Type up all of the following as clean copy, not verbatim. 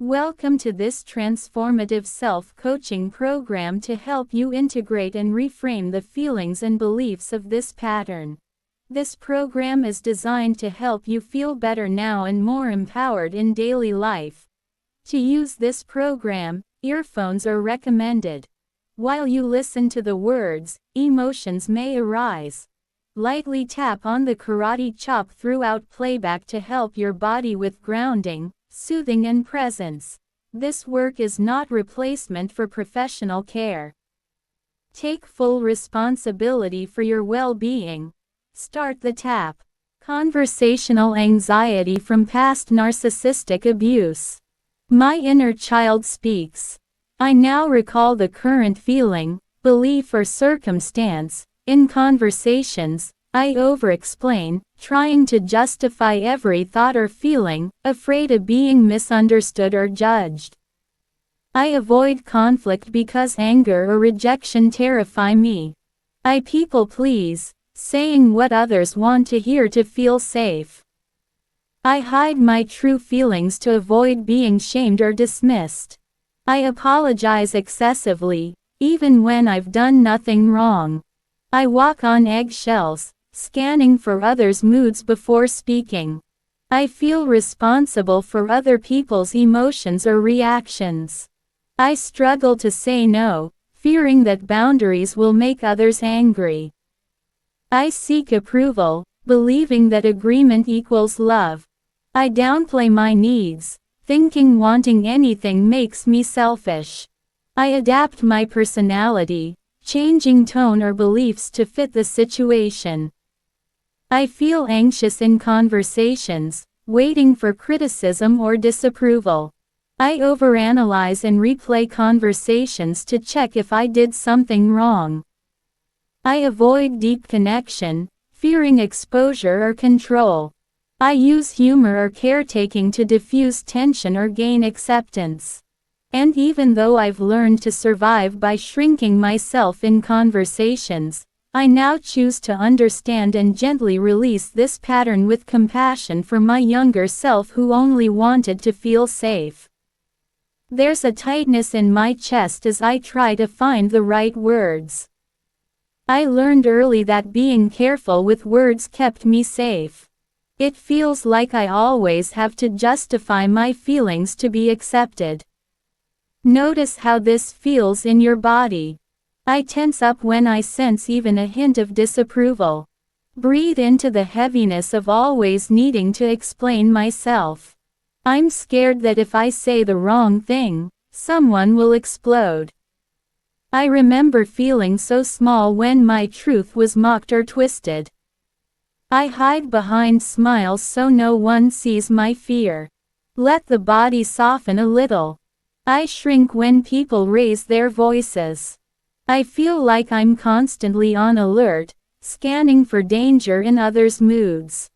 Welcome to this transformative self-coaching program to help you integrate and reframe the feelings and beliefs of this pattern. This program is designed to help you feel better now and more empowered in daily life. To use this program, earphones are recommended. While you listen to the words, emotions may arise. Lightly tap on the karate chop throughout playback to help your body with grounding, soothing and presence. This work is not replacement for professional care. Take full responsibility for your well-being. Start the tap. Conversational anxiety from past narcissistic abuse. My inner child speaks. I now recall the current feeling, belief or circumstance. In conversations, I overexplain, trying to justify every thought or feeling, afraid of being misunderstood or judged. I avoid conflict because anger or rejection terrify me. I people please, saying what others want to hear to feel safe. I hide my true feelings to avoid being shamed or dismissed. I apologize excessively, even when I've done nothing wrong. I walk on eggshells, scanning for others' moods before speaking. I feel responsible for other people's emotions or reactions. I struggle to say no, fearing that boundaries will make others angry. I seek approval, believing that agreement equals love. I downplay my needs, thinking wanting anything makes me selfish. I adapt my personality, changing tone or beliefs to fit the situation. I feel anxious in conversations, waiting for criticism or disapproval. I overanalyze and replay conversations to check if I did something wrong. I avoid deep connection, fearing exposure or control. I use humor or caretaking to diffuse tension or gain acceptance. And even though I've learned to survive by shrinking myself in conversations, I now choose to understand and gently release this pattern with compassion for my younger self who only wanted to feel safe. There's a tightness in my chest as I try to find the right words. I learned early that being careful with words kept me safe. It feels like I always have to justify my feelings to be accepted. Notice how this feels in your body. I tense up when I sense even a hint of disapproval. Breathe into the heaviness of always needing to explain myself. I'm scared that if I say the wrong thing, someone will explode. I remember feeling so small when my truth was mocked or twisted. I hide behind smiles so no one sees my fear. Let the body soften a little. I shrink when people raise their voices. I feel like I'm constantly on alert, scanning for danger in others' moods.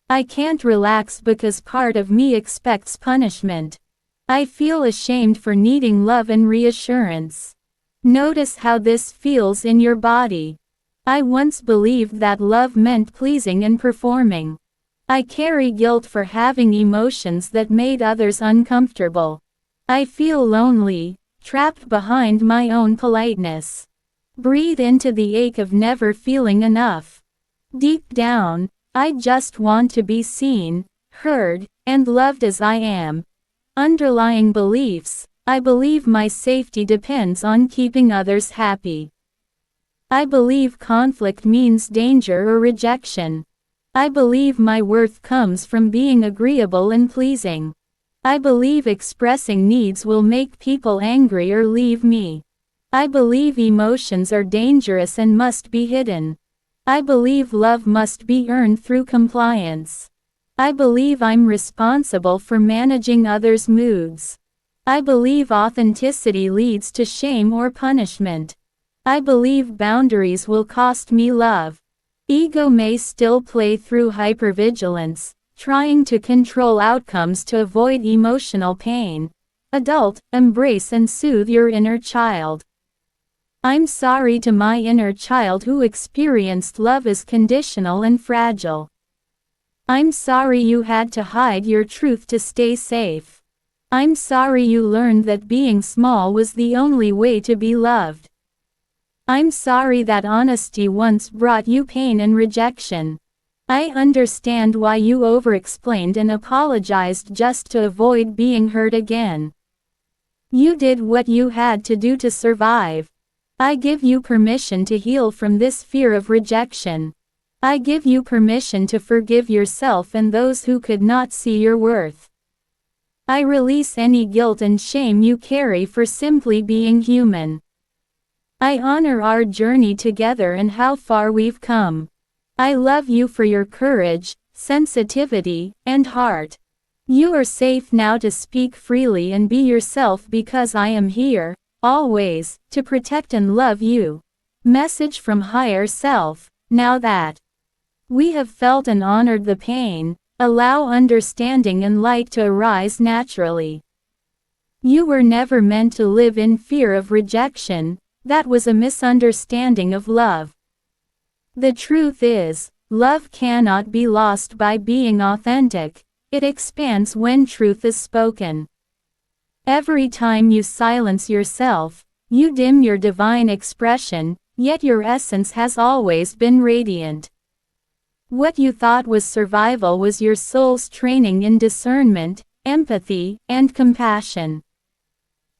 I can't relax because part of me expects punishment. I feel ashamed for needing love and reassurance. Notice how this feels in your body. I once believed that love meant pleasing and performing. I carry guilt for having emotions that made others uncomfortable. I feel lonely, trapped behind my own politeness. Breathe into the ache of never feeling enough. Deep down, I just want to be seen, heard, and loved as I am. Underlying beliefs, I believe my safety depends on keeping others happy. I believe conflict means danger or rejection. I believe my worth comes from being agreeable and pleasing. I believe expressing needs will make people angry or leave me. I believe emotions are dangerous and must be hidden. I believe love must be earned through compliance. I believe I'm responsible for managing others' moods. I believe authenticity leads to shame or punishment. I believe boundaries will cost me love. Ego may still play through hypervigilance, trying to control outcomes to avoid emotional pain. Adult, embrace and soothe your inner child. I'm sorry to my inner child who experienced love as conditional and fragile. I'm sorry you had to hide your truth to stay safe. I'm sorry you learned that being small was the only way to be loved. I'm sorry that honesty once brought you pain and rejection. I understand why you overexplained and apologized just to avoid being hurt again. You did what you had to do to survive. I give you permission to heal from this fear of rejection. I give you permission to forgive yourself and those who could not see your worth. I release any guilt and shame you carry for simply being human. I honor our journey together and how far we've come. I love you for your courage, sensitivity, and heart. You are safe now to speak freely and be yourself because I am here, always, to protect and love you. Message from Higher Self. Now that we have felt and honored the pain, allow understanding and light to arise naturally. You were never meant to live in fear of rejection. That was a misunderstanding of love. The truth is, love cannot be lost by being authentic. It expands when truth is spoken. Every time you silence yourself, you dim your divine expression, yet your essence has always been radiant. What you thought was survival was your soul's training in discernment, empathy, and compassion.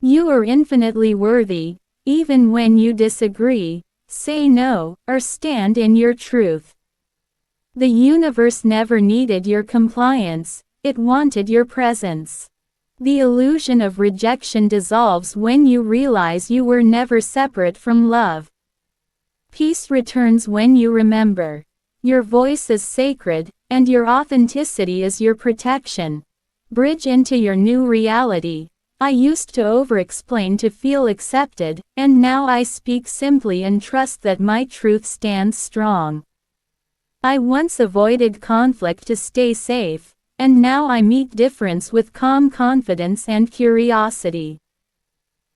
You are infinitely worthy, even when you disagree, say no, or stand in your truth. The universe never needed your compliance, it wanted your presence. The illusion of rejection dissolves when you realize you were never separate from love. Peace returns when you remember. Your voice is sacred, and your authenticity is your protection. Bridge into your new reality. I used to over-explain to feel accepted, and now I speak simply and trust that my truth stands strong. I once avoided conflict to stay safe, and now I meet difference with calm confidence and curiosity.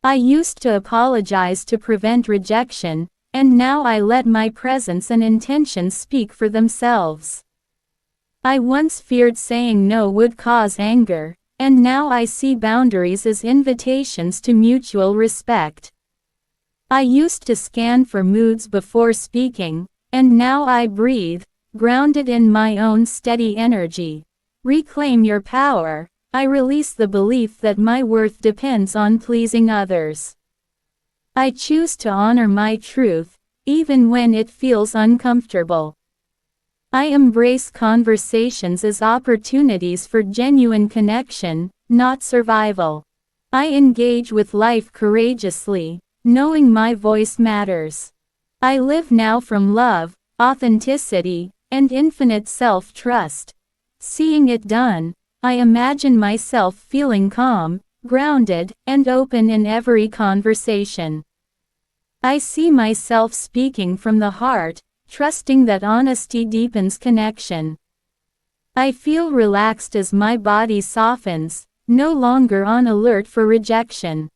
I used to apologize to prevent rejection, and now I let my presence and intentions speak for themselves. I once feared saying no would cause anger, and now I see boundaries as invitations to mutual respect. I used to scan for moods before speaking, and now I breathe, grounded in my own steady energy. Reclaim your power. I release the belief that my worth depends on pleasing others. I choose to honor my truth, even when it feels uncomfortable. I embrace conversations as opportunities for genuine connection, not survival. I engage with life courageously, knowing my voice matters. I live now from love, authenticity, and infinite self-trust. Seeing it done, I imagine myself feeling calm, grounded, and open in every conversation. I see myself speaking from the heart, trusting that honesty deepens connection. I feel relaxed as my body softens, no longer on alert for rejection.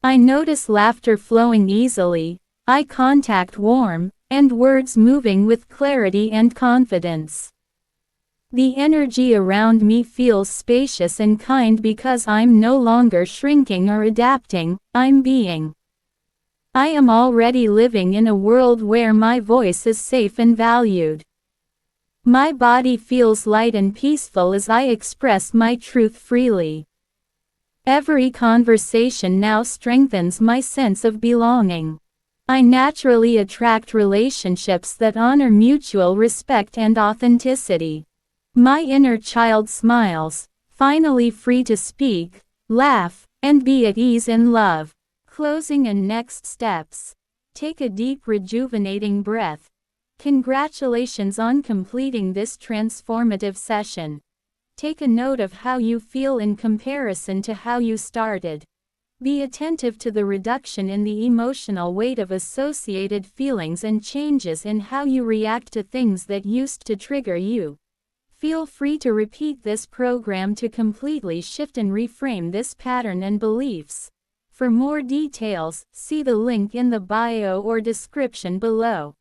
I notice laughter flowing easily, eye contact warm, and words moving with clarity and confidence. The energy around me feels spacious and kind because I'm no longer shrinking or adapting, I'm being. I am already living in a world where my voice is safe and valued. My body feels light and peaceful as I express my truth freely. Every conversation now strengthens my sense of belonging. I naturally attract relationships that honor mutual respect and authenticity. My inner child smiles, finally free to speak, laugh, and be at ease in love. Closing and next steps. Take a deep rejuvenating breath. Congratulations on completing this transformative session. Take a note of how you feel in comparison to how you started. Be attentive to the reduction in the emotional weight of associated feelings and changes in how you react to things that used to trigger you. Feel free to repeat this program to completely shift and reframe this pattern and beliefs. For more details, see the link in the bio or description below.